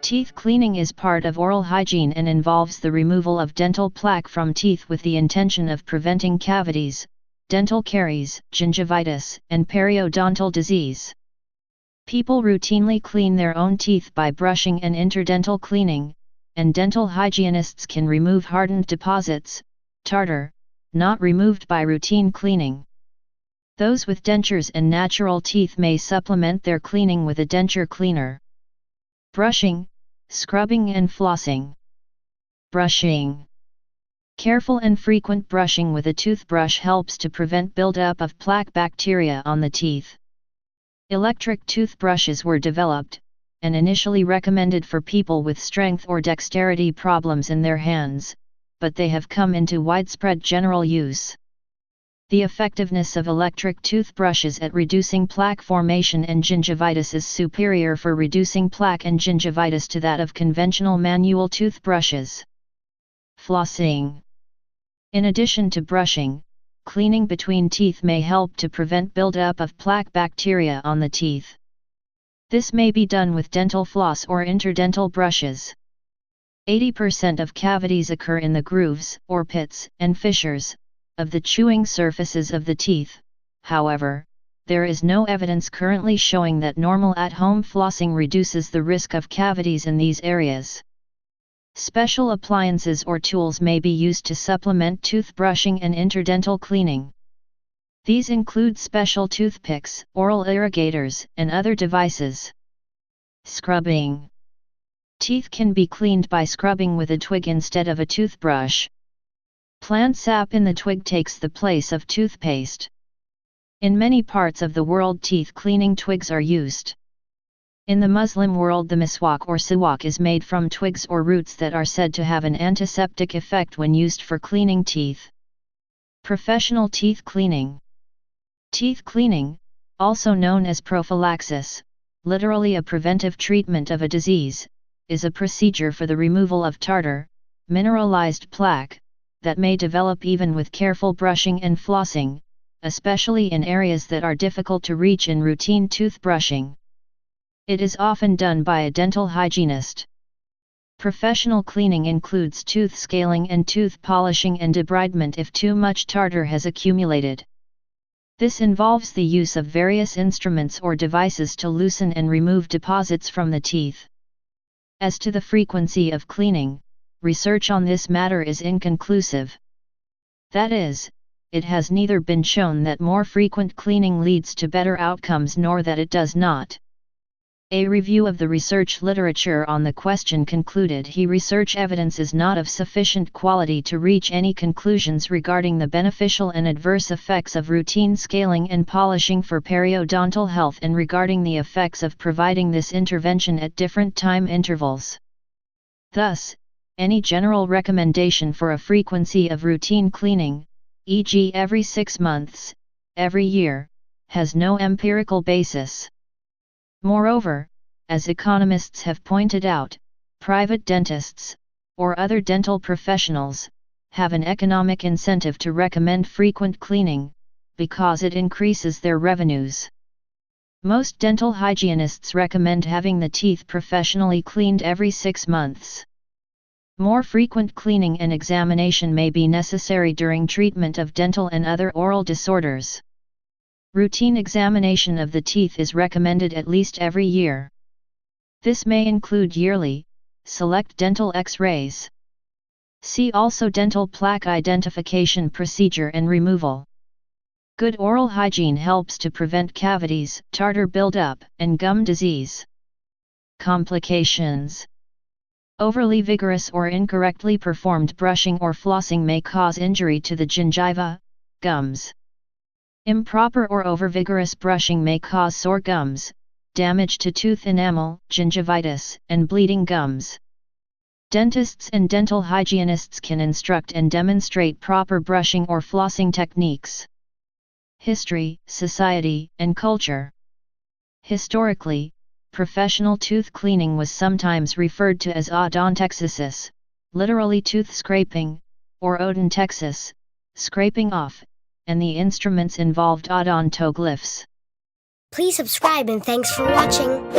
Teeth cleaning is part of oral hygiene and involves the removal of dental plaque from teeth with the intention of preventing cavities, dental caries, gingivitis, and periodontal disease. People routinely clean their own teeth by brushing and interdental cleaning, and dental hygienists can remove hardened deposits, tartar, not removed by routine cleaning. Those with dentures and natural teeth may supplement their cleaning with a denture cleaner. Brushing, scrubbing and flossing. Brushing. Careful and frequent brushing with a toothbrush helps to prevent buildup of plaque bacteria on the teeth. Electric toothbrushes were developed, and initially recommended for people with strength or dexterity problems in their hands, but they have come into widespread general use. The effectiveness of electric toothbrushes at reducing plaque formation and gingivitis is superior for reducing plaque and gingivitis to that of conventional manual toothbrushes. Flossing. In addition to brushing, cleaning between teeth may help to prevent buildup of plaque bacteria on the teeth. This may be done with dental floss or interdental brushes. 80% of cavities occur in the grooves, or pits, and fissures of the chewing surfaces of the teeth. However, there is no evidence currently showing that normal at-home flossing reduces the risk of cavities in these areas. Special appliances or tools may be used to supplement toothbrushing and interdental cleaning. These include special toothpicks, oral irrigators, and other devices. Scrubbing. Teeth can be cleaned by scrubbing with a twig instead of a toothbrush. Plant sap in the twig takes the place of toothpaste. In many parts of the world, teeth cleaning twigs are used. In the Muslim world, the miswak or siwak is made from twigs or roots that are said to have an antiseptic effect when used for cleaning teeth. Professional teeth cleaning. Teeth cleaning, also known as prophylaxis, literally a preventive treatment of a disease, is a procedure for the removal of tartar, mineralized plaque, that may develop even with careful brushing and flossing, especially in areas that are difficult to reach in routine toothbrushing. It is often done by a dental hygienist. Professional cleaning includes tooth scaling and tooth polishing and debridement if too much tartar has accumulated. This involves the use of various instruments or devices to loosen and remove deposits from the teeth. As to the frequency of cleaning, research on this matter is inconclusive. That is, it has neither been shown that more frequent cleaning leads to better outcomes nor that it does not. A review of the research literature on the question concluded research evidence is not of sufficient quality to reach any conclusions regarding the beneficial and adverse effects of routine scaling and polishing for periodontal health and regarding the effects of providing this intervention at different time intervals. Thus, any general recommendation for a frequency of routine cleaning, e.g. every 6 months, every year, has no empirical basis. Moreover, as economists have pointed out, private dentists, or other dental professionals, have an economic incentive to recommend frequent cleaning, because it increases their revenues. Most dental hygienists recommend having the teeth professionally cleaned every 6 months. More frequent cleaning and examination may be necessary during treatment of dental and other oral disorders. Routine examination of the teeth is recommended at least every year. This may include yearly, select dental X-rays. See also dental plaque identification procedure and removal. Good oral hygiene helps to prevent cavities, tartar buildup, and gum disease. Complications. Overly vigorous or incorrectly performed brushing or flossing may cause injury to the gingiva, gums. Improper or overvigorous brushing may cause sore gums, damage to tooth enamel, gingivitis, and bleeding gums. Dentists and dental hygienists can instruct and demonstrate proper brushing or flossing techniques. History, society, and culture. Historically, professional tooth cleaning was sometimes referred to as odontexesis, literally tooth scraping, or odontexis, scraping off, and the instruments involved odontoglyphs. Please subscribe and thanks for watching.